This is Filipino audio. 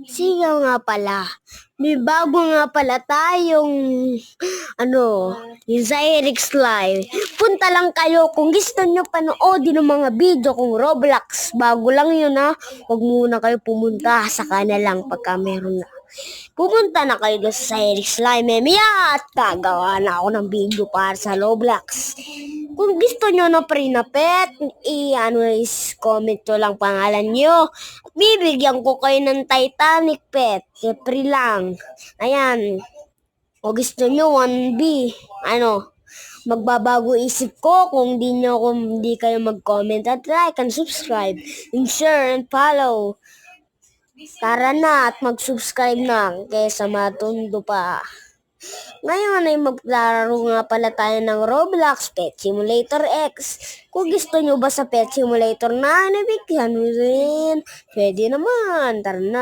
Siya nga pala. May bago nga pala tayong yung Zyrix Live. Punta lang kayo kung gusto nyo panoodin ng mga video kung Roblox. Bago lang yun ha. Huwag muna kayo pumunta sa kanilang pagka meron na. Pumunta na kayo sa Zyrix Live. Memaya at gagawa na ako ng video para sa Roblox. Kung gusto nyo na free na pet, comment nyo lang pangalan nyo. At bibigyan ko kayo ng Titanic pet. Free lang. Ayan. O gusto nyo 1B. Magbabago isip ko kung di kayo mag-comment at like and subscribe and share and follow. Tara na at mag-subscribe na kaysa matundo pa. Ngayon ay maglalaro nga pala tayo ng Roblox Pet Simulator X. Kung gusto nyo ba sa Pet Simulator na nabigyan mo rin, pwede naman. Tara na.